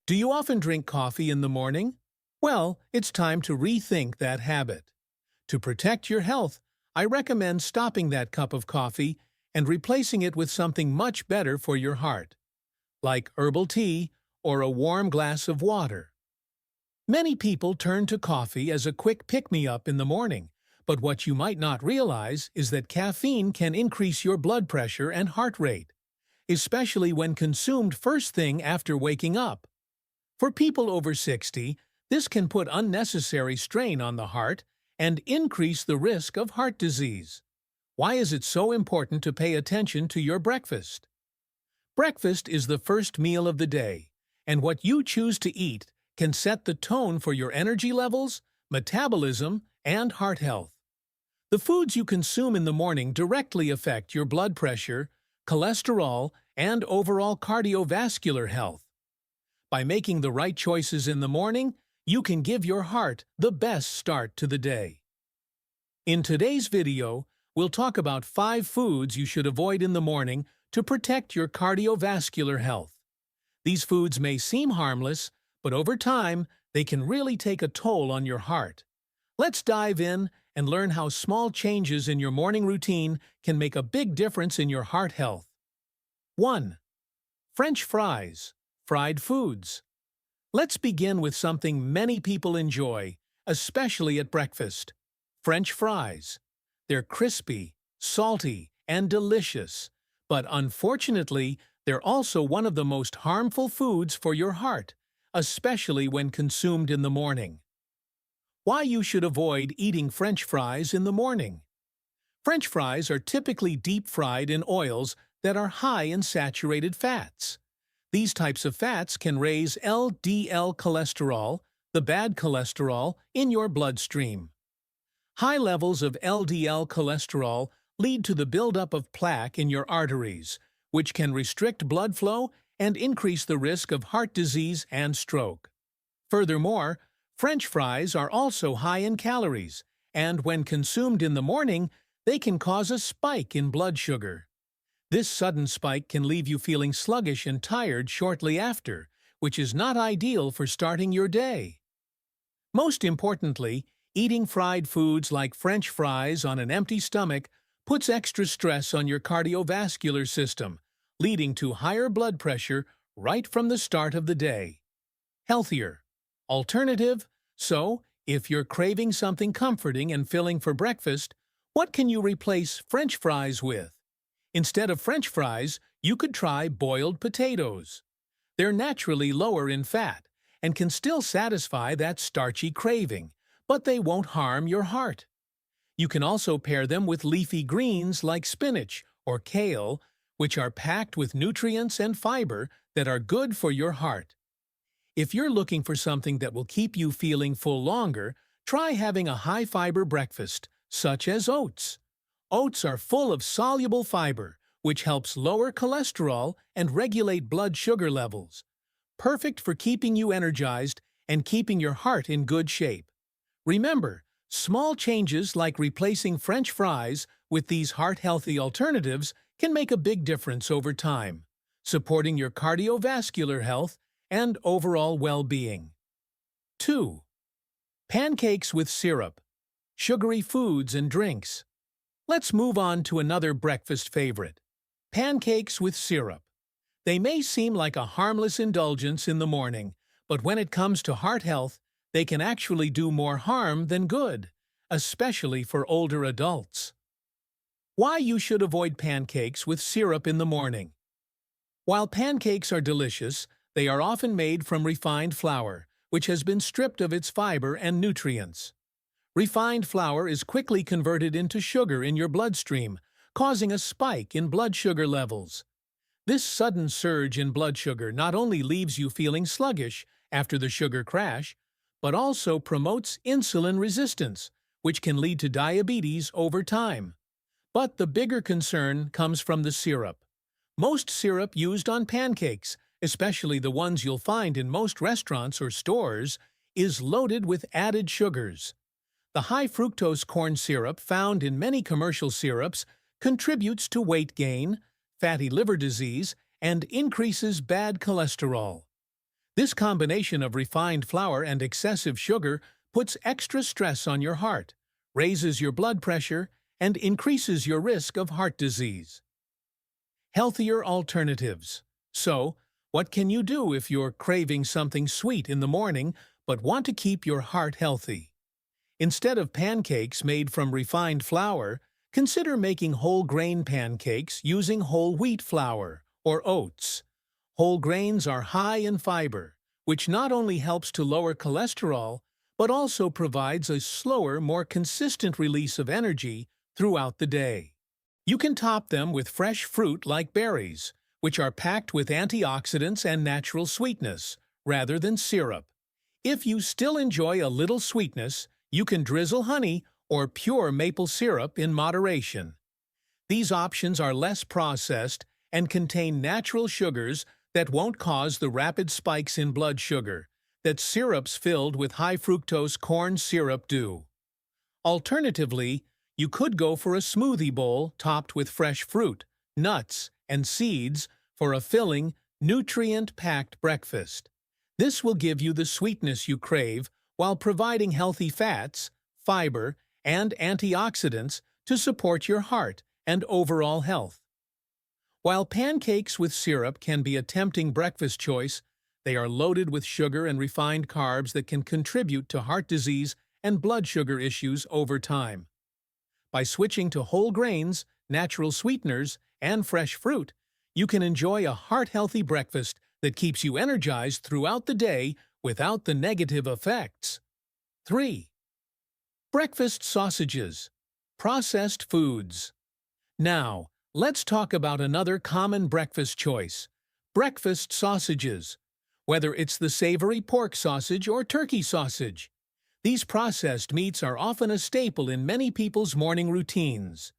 Do you often drink coffee in the morning? Well, it's time to rethink that habit. To protect your health, I recommend stopping that cup of coffee and replacing it with something much better for your heart, like herbal tea or a warm glass of water. Many people turn to coffee as a quick pick-me-up in the morning, but what you might not realize is that caffeine can increase your blood pressure and heart rate, especially when consumed first thing after waking up. For people over 60, this can put unnecessary strain on the heart and increase the risk of heart disease. Why is it so important to pay attention to your breakfast? Breakfast is the first meal of the day, and what you choose to eat can set the tone for your energy levels, metabolism, and heart health. The foods you consume in the morning directly affect your blood pressure, cholesterol, and overall cardiovascular health. By making the right choices in the morning, you can give your heart the best start to the day. In today's video, we'll talk about 5 foods you should avoid in the morning to protect your cardiovascular health. These foods may seem harmless, but over time, they can really take a toll on your heart. Let's dive in and learn how small changes in your morning routine can make a big difference in your heart health. 1. French fries, fried foods. Let's begin with something many people enjoy, especially at breakfast. French fries. They're crispy, salty, and delicious, but unfortunately, they're also one of the most harmful foods for your heart, especially when consumed in the morning. Why you should avoid eating French fries in the morning. French fries are typically deep-fried in oils that are high in saturated fats. These types of fats can raise LDL cholesterol, the bad cholesterol, in your bloodstream. High levels of LDL cholesterol lead to the buildup of plaque in your arteries, which can restrict blood flow and increase the risk of heart disease and stroke. Furthermore, French fries are also high in calories, and when consumed in the morning, they can cause a spike in blood sugar. This sudden spike can leave you feeling sluggish and tired shortly after, which is not ideal for starting your day. Most importantly, eating fried foods like French fries on an empty stomach puts extra stress on your cardiovascular system, leading to higher blood pressure right from the start of the day. Healthier alternative. So, if you're craving something comforting and filling for breakfast, what can you replace French fries with? Instead of French fries, you could try boiled potatoes. They're naturally lower in fat and can still satisfy that starchy craving, but they won't harm your heart. You can also pair them with leafy greens like spinach or kale, which are packed with nutrients and fiber that are good for your heart. If you're looking for something that will keep you feeling full longer, try having a high-fiber breakfast, such as oats. Oats are full of soluble fiber, which helps lower cholesterol and regulate blood sugar levels. Perfect for keeping you energized and keeping your heart in good shape. Remember, small changes like replacing French fries with these heart-healthy alternatives can make a big difference over time, supporting your cardiovascular health and overall well-being. 2. Pancakes with syrup, sugary foods and drinks. Let's move on to another breakfast favorite, pancakes with syrup. They may seem like a harmless indulgence in the morning, but when it comes to heart health, they can actually do more harm than good, especially for older adults. Why you should avoid pancakes with syrup in the morning. While pancakes are delicious, they are often made from refined flour, which has been stripped of its fiber and nutrients. Refined flour is quickly converted into sugar in your bloodstream, causing a spike in blood sugar levels. This sudden surge in blood sugar not only leaves you feeling sluggish after the sugar crash, but also promotes insulin resistance, which can lead to diabetes over time. But the bigger concern comes from the syrup. Most syrup used on pancakes, especially the ones you'll find in most restaurants or stores, is loaded with added sugars. The high-fructose corn syrup found in many commercial syrups contributes to weight gain, fatty liver disease, and increases bad cholesterol. This combination of refined flour and excessive sugar puts extra stress on your heart, raises your blood pressure, and increases your risk of heart disease. Healthier alternatives. So, what can you do if you're craving something sweet in the morning but want to keep your heart healthy? Instead of pancakes made from refined flour, consider making whole grain pancakes using whole wheat flour or oats. Whole grains are high in fiber, which not only helps to lower cholesterol, but also provides a slower, more consistent release of energy throughout the day. You can top them with fresh fruit like berries, which are packed with antioxidants and natural sweetness, rather than syrup. If you still enjoy a little sweetness, you can drizzle honey or pure maple syrup in moderation. These options are less processed and contain natural sugars that won't cause the rapid spikes in blood sugar that syrups filled with high fructose corn syrup do. Alternatively, you could go for a smoothie bowl topped with fresh fruit, nuts, and seeds for a filling, nutrient-packed breakfast. This will give you the sweetness you crave while providing healthy fats, fiber, and antioxidants to support your heart and overall health. While pancakes with syrup can be a tempting breakfast choice, they are loaded with sugar and refined carbs that can contribute to heart disease and blood sugar issues over time. By switching to whole grains, natural sweeteners, and fresh fruit, you can enjoy a heart-healthy breakfast that keeps you energized throughout the day without the negative effects. 3. Breakfast sausages. Processed foods. Now, let's talk about another common breakfast choice: breakfast sausages. Whether it's the savory pork sausage or turkey sausage, these processed meats are often a staple in many people's morning routines.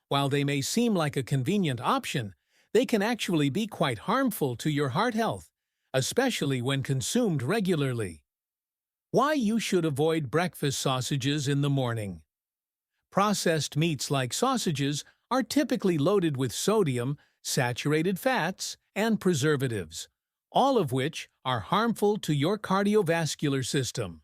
While they may seem like a convenient option, they can actually be quite harmful to your heart health, especially when consumed regularly. Why you should avoid breakfast sausages in the morning. Processed meats like sausages are typically loaded with sodium, saturated fats, and preservatives, all of which are harmful to your cardiovascular system.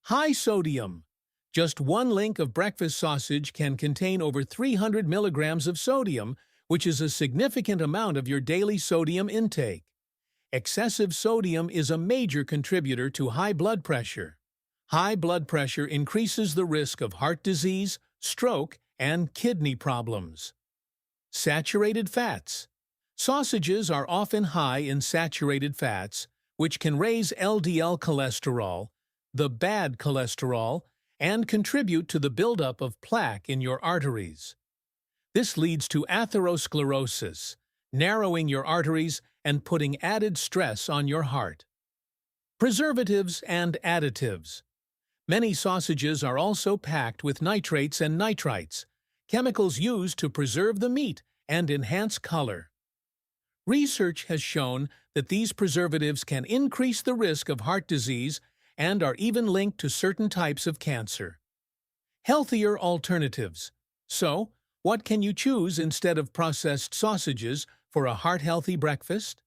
High sodium. Just one link of breakfast sausage can contain over 300 milligrams of sodium, which is a significant amount of your daily sodium intake. Excessive sodium is a major contributor to high blood pressure. High blood pressure increases the risk of heart disease, stroke, and kidney problems. Saturated fats. Sausages are often high in saturated fats, which can raise LDL cholesterol, the bad cholesterol, and contribute to the buildup of plaque in your arteries. This leads to atherosclerosis, narrowing your arteries and putting added stress on your heart. Preservatives and additives. Many sausages are also packed with nitrates and nitrites, chemicals used to preserve the meat and enhance color. Research has shown that these preservatives can increase the risk of heart disease and are even linked to certain types of cancer. Healthier alternatives. So, what can you choose instead of processed sausages for a heart-healthy breakfast?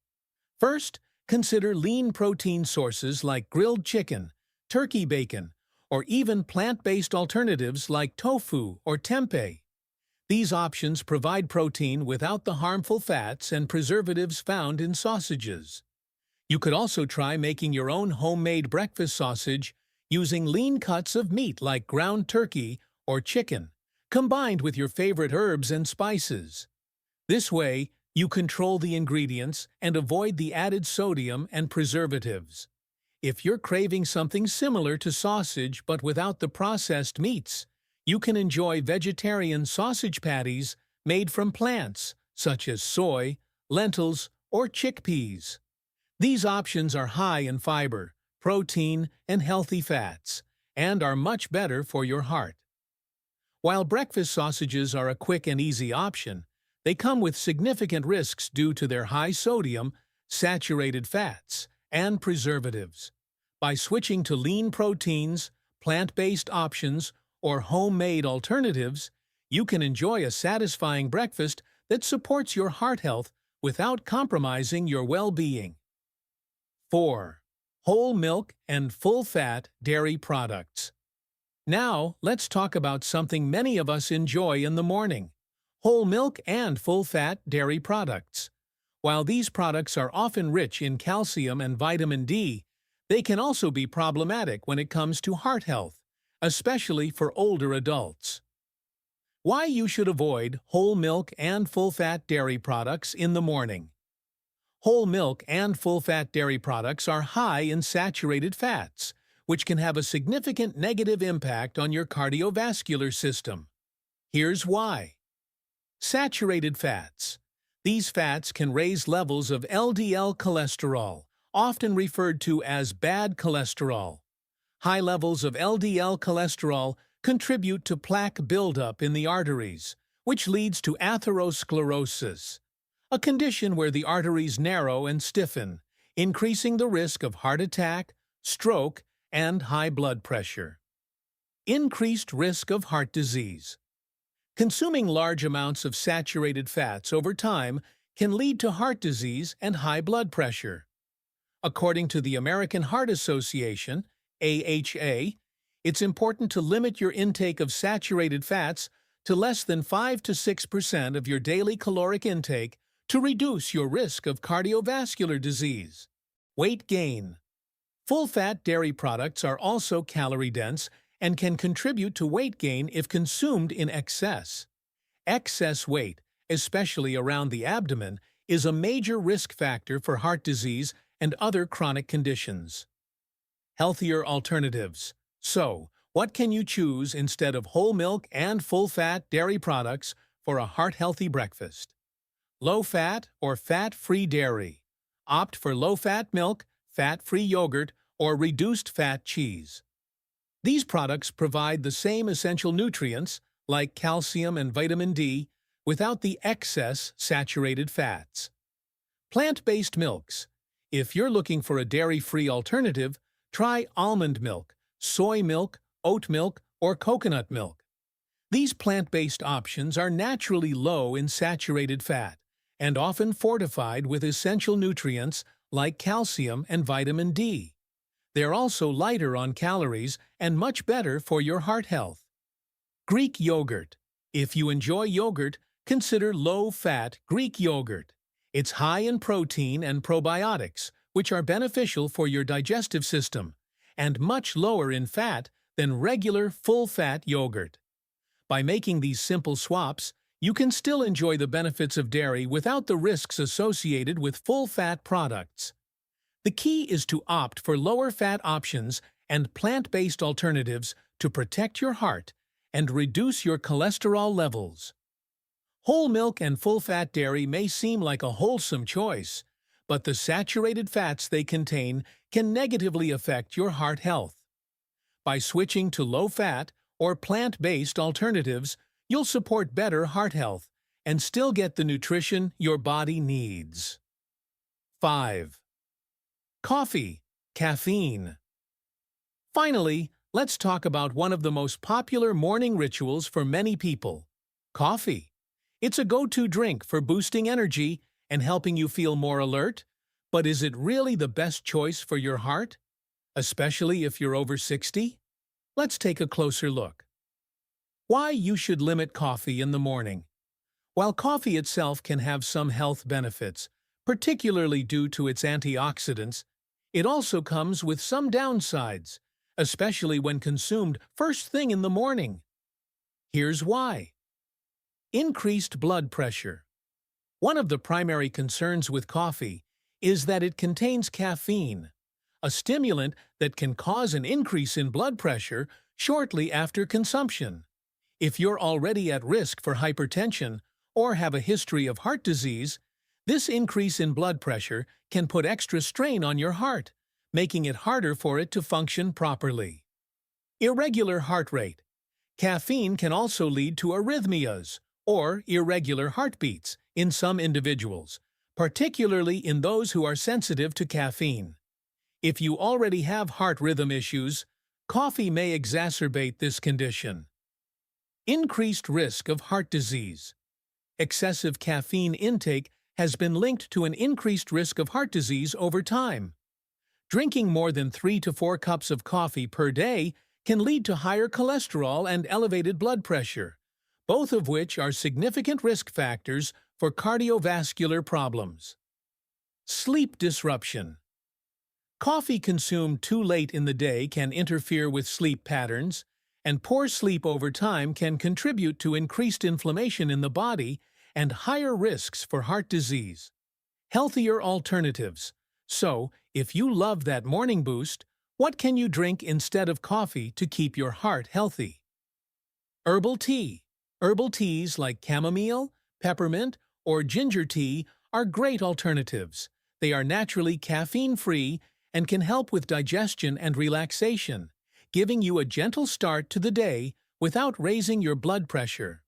First, consider lean protein sources like grilled chicken, turkey bacon, or even plant-based alternatives like tofu or tempeh. These options provide protein without the harmful fats and preservatives found in sausages. You could also try making your own homemade breakfast sausage using lean cuts of meat like ground turkey or chicken, combined with your favorite herbs and spices. This way, you control the ingredients and avoid the added sodium and preservatives. If you're craving something similar to sausage but without the processed meats, you can enjoy vegetarian sausage patties made from plants, such as soy, lentils, or chickpeas. These options are high in fiber, protein, and healthy fats, and are much better for your heart. While breakfast sausages are a quick and easy option, they come with significant risks due to their high sodium, saturated fats, and preservatives. By switching to lean proteins, plant-based options, or homemade alternatives, you can enjoy a satisfying breakfast that supports your heart health without compromising your well-being. 4. Whole milk and full-fat dairy products. Now, let's talk about something many of us enjoy in the morning: whole milk and full-fat dairy products. While these products are often rich in calcium and vitamin D, they can also be problematic when it comes to heart health, especially for older adults. Why you should avoid whole milk and full-fat dairy products in the morning. Whole milk and full-fat dairy products are high in saturated fats, which can have a significant negative impact on your cardiovascular system. Here's why. Saturated fats. These fats can raise levels of LDL cholesterol, often referred to as bad cholesterol. High levels of LDL cholesterol contribute to plaque buildup in the arteries, which leads to atherosclerosis, a condition where the arteries narrow and stiffen, increasing the risk of heart attack, stroke, and high blood pressure. Increased risk of heart disease. Consuming large amounts of saturated fats over time can lead to heart disease and high blood pressure. According to the American Heart Association, AHA, it's important to limit your intake of saturated fats to less than 5 to 6% of your daily caloric intake to reduce your risk of cardiovascular disease. Weight gain. Full-fat dairy products are also calorie-dense and can contribute to weight gain if consumed in excess. Excess weight, especially around the abdomen, is a major risk factor for heart disease and other chronic conditions. Healthier alternatives. So, what can you choose instead of whole milk and full-fat dairy products for a heart-healthy breakfast? Low-fat or fat-free dairy. Opt for low-fat milk, fat-free yogurt, or reduced-fat cheese. These products provide the same essential nutrients, like calcium and vitamin D, without the excess saturated fats. Plant-based milks. If you're looking for a dairy-free alternative, try almond milk, soy milk, oat milk, or coconut milk. These plant-based options are naturally low in saturated fat and often fortified with essential nutrients like calcium and vitamin D. They're also lighter on calories and much better for your heart health. Greek yogurt. If you enjoy yogurt, consider low-fat Greek yogurt. It's high in protein and probiotics, which are beneficial for your digestive system, and much lower in fat than regular full-fat yogurt. By making these simple swaps, you can still enjoy the benefits of dairy without the risks associated with full-fat products. The key is to opt for lower-fat options and plant-based alternatives to protect your heart and reduce your cholesterol levels. Whole milk and full-fat dairy may seem like a wholesome choice, but the saturated fats they contain can negatively affect your heart health. By switching to low-fat or plant-based alternatives, you'll support better heart health and still get the nutrition your body needs. 5. Coffee, caffeine. Finally, let's talk about one of the most popular morning rituals for many people: coffee. It's a go-to drink for boosting energy and helping you feel more alert, but is it really the best choice for your heart, especially if you're over 60? Let's take a closer look. Why you should limit coffee in the morning. While coffee itself can have some health benefits, particularly due to its antioxidants, it also comes with some downsides, especially when consumed first thing in the morning. Here's why. Increased blood pressure. One of the primary concerns with coffee is that it contains caffeine, a stimulant that can cause an increase in blood pressure shortly after consumption. If you're already at risk for hypertension or have a history of heart disease, this increase in blood pressure can put extra strain on your heart, making it harder for it to function properly. Irregular heart rate. Caffeine can also lead to arrhythmias, or irregular heartbeats, in some individuals, particularly in those who are sensitive to caffeine. If you already have heart rhythm issues, coffee may exacerbate this condition. Increased risk of heart disease. Excessive caffeine intake has been linked to an increased risk of heart disease over time. Drinking more than 3 to 4 cups of coffee per day can lead to higher cholesterol and elevated blood pressure, both of which are significant risk factors for cardiovascular problems. Sleep disruption. Coffee consumed too late in the day can interfere with sleep patterns, and poor sleep over time can contribute to increased inflammation in the body and higher risks for heart disease. Healthier alternatives. So, if you love that morning boost, what can you drink instead of coffee to keep your heart healthy? Herbal tea. Herbal teas like chamomile, peppermint, or ginger tea are great alternatives. They are naturally caffeine-free and can help with digestion and relaxation, giving you a gentle start to the day without raising your blood pressure.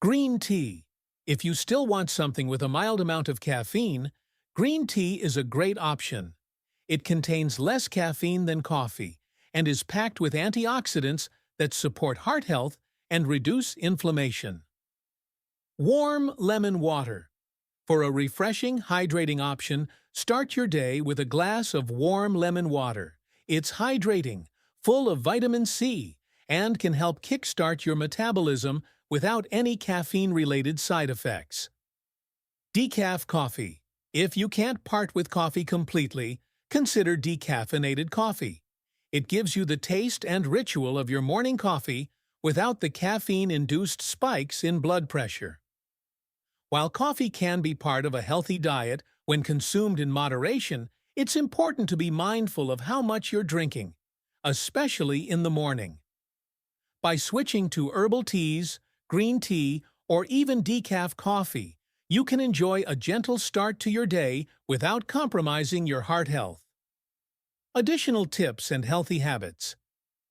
Green tea. If you still want something with a mild amount of caffeine, green tea is a great option. It contains less caffeine than coffee and is packed with antioxidants that support heart health and reduce inflammation. Warm lemon water. For a refreshing, hydrating option, start your day with a glass of warm lemon water. It's hydrating, full of vitamin C, and can help kickstart your metabolism without any caffeine-related side effects. Decaf coffee. If you can't part with coffee completely, consider decaffeinated coffee. It gives you the taste and ritual of your morning coffee without the caffeine-induced spikes in blood pressure. While coffee can be part of a healthy diet when consumed in moderation, it's important to be mindful of how much you're drinking, especially in the morning. By switching to herbal teas, green tea, or even decaf coffee, you can enjoy a gentle start to your day without compromising your heart health. Additional tips and healthy habits.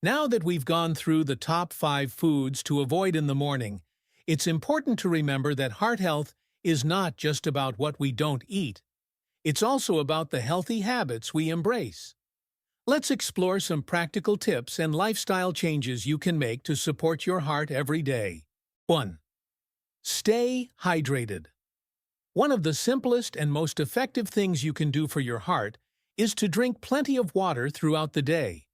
Now that we've gone through the top 5 foods to avoid in the morning, it's important to remember that heart health is not just about what we don't eat. It's also about the healthy habits we embrace. Let's explore some practical tips and lifestyle changes you can make to support your heart every day. 1. Stay hydrated. One of the simplest and most effective things you can do for your heart is to drink plenty of water throughout the day.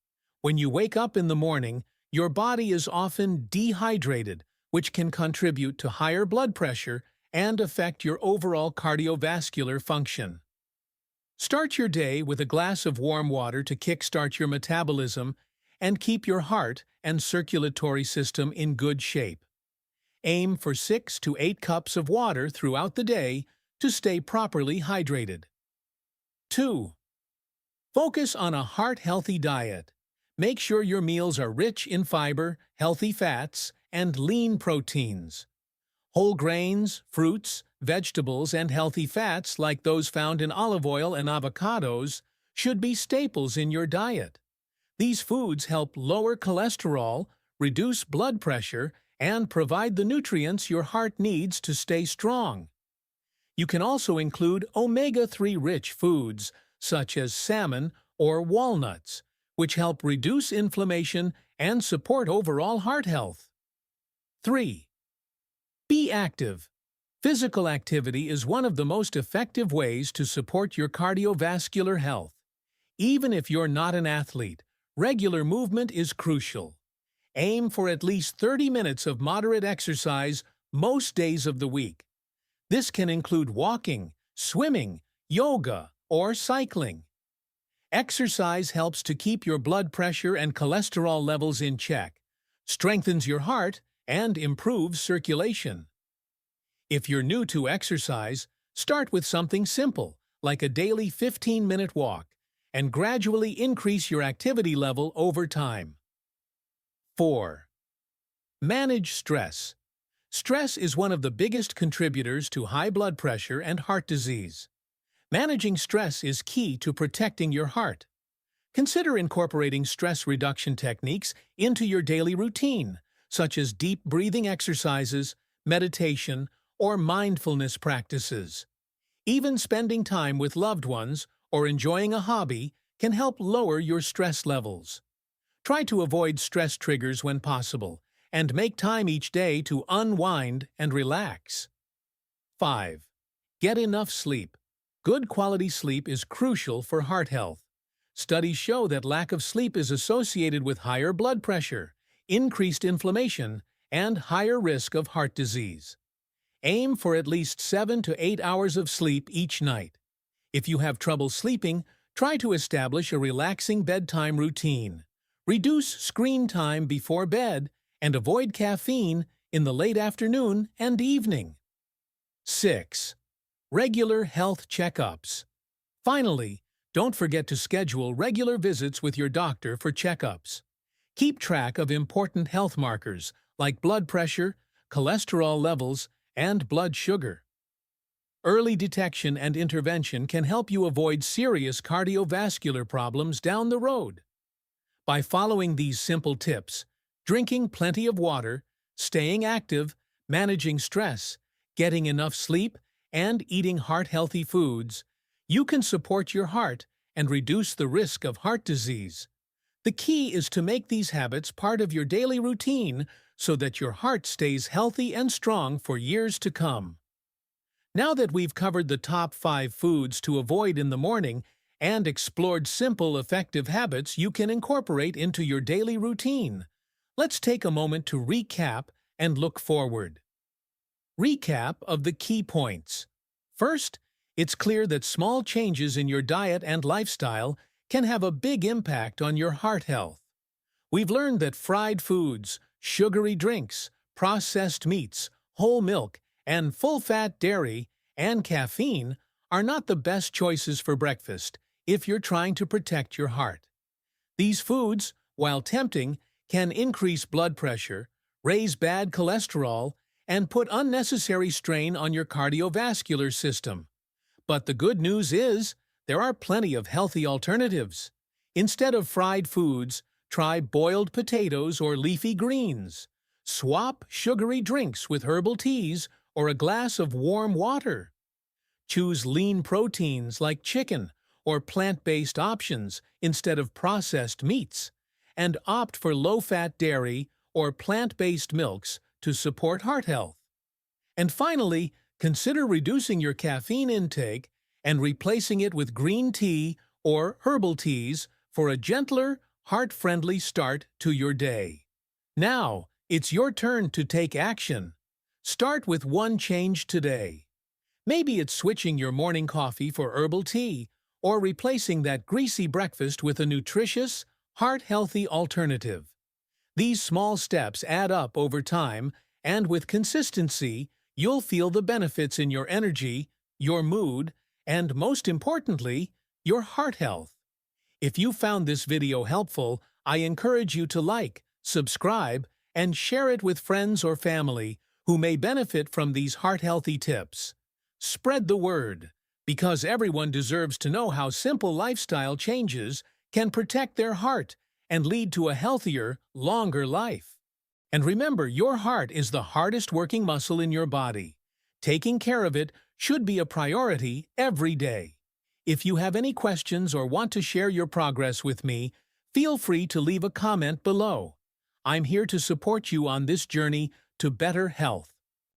When you wake up in the morning, your body is often dehydrated, which can contribute to higher blood pressure and affect your overall cardiovascular function. Start your day with a glass of warm water to kickstart your metabolism and keep your heart and circulatory system in good shape. Aim for 6 to 8 cups of water throughout the day to stay properly hydrated. 2. Focus on a heart-healthy diet. Make sure your meals are rich in fiber, healthy fats, and lean proteins. Whole grains, fruits, vegetables, and healthy fats like those found in olive oil and avocados should be staples in your diet. These foods help lower cholesterol, reduce blood pressure, and provide the nutrients your heart needs to stay strong. You can also include omega-3 rich foods such as salmon or walnuts, which help reduce inflammation and support overall heart health. 3. Be active. Physical activity is one of the most effective ways to support your cardiovascular health. Even if you're not an athlete, regular movement is crucial. Aim for at least 30 minutes of moderate exercise most days of the week. This can include walking, swimming, yoga, or cycling. Exercise helps to keep your blood pressure and cholesterol levels in check, strengthens your heart, and improves circulation. If you're new to exercise, start with something simple, like a daily 15-minute walk, and gradually increase your activity level over time. 4. Manage stress. Stress is one of the biggest contributors to high blood pressure and heart disease. Managing stress is key to protecting your heart. Consider incorporating stress reduction techniques into your daily routine, such as deep breathing exercises, meditation, or mindfulness practices. Even spending time with loved ones or enjoying a hobby can help lower your stress levels. Try to avoid stress triggers when possible, and make time each day to unwind and relax. 5. Get enough sleep. Good quality sleep is crucial for heart health. Studies show that lack of sleep is associated with higher blood pressure, increased inflammation, and higher risk of heart disease. Aim for at least 7 to 8 hours of sleep each night. If you have trouble sleeping, try to establish a relaxing bedtime routine. Reduce screen time before bed and avoid caffeine in the late afternoon and evening. 6. Regular health checkups. Finally, don't forget to schedule regular visits with your doctor for checkups. Keep track of important health markers like blood pressure, cholesterol levels, and blood sugar. Early detection and intervention can help you avoid serious cardiovascular problems down the road. By following these simple tips, drinking plenty of water, staying active, managing stress, getting enough sleep, and eating heart-healthy foods, you can support your heart and reduce the risk of heart disease. The key is to make these habits part of your daily routine so that your heart stays healthy and strong for years to come. Now that we've covered the top 5 foods to avoid in the morning and explored simple, effective habits you can incorporate into your daily routine, let's take a moment to recap and look forward. Recap of the key points. First, it's clear that small changes in your diet and lifestyle can have a big impact on your heart health. We've learned that fried foods, sugary drinks, processed meats, whole milk, and full-fat dairy and caffeine are not the best choices for breakfast if you're trying to protect your heart. These foods, while tempting, can increase blood pressure, raise bad cholesterol, and put unnecessary strain on your cardiovascular system. But the good news is, there are plenty of healthy alternatives. Instead of fried foods, try boiled potatoes or leafy greens. Swap sugary drinks with herbal teas or a glass of warm water. Choose lean proteins like chicken or plant-based options instead of processed meats, and opt for low-fat dairy or plant-based milks to support heart health. And finally, consider reducing your caffeine intake and replacing it with green tea or herbal teas for a gentler, heart-friendly start to your day. Now, it's your turn to take action. Start with one change today. Maybe it's switching your morning coffee for herbal tea or replacing that greasy breakfast with a nutritious, heart-healthy alternative. These small steps add up over time, and with consistency, you'll feel the benefits in your energy, your mood, and most importantly, your heart health. If you found this video helpful, I encourage you to like, subscribe, and share it with friends or family who may benefit from these heart-healthy tips. Spread the word, because everyone deserves to know how simple lifestyle changes can protect their heart and lead to a healthier, longer life. And remember, your heart is the hardest working muscle in your body. Taking care of it should be a priority every day. If you have any questions or want to share your progress with me, feel free to leave a comment below. I'm here to support you on this journey to better health.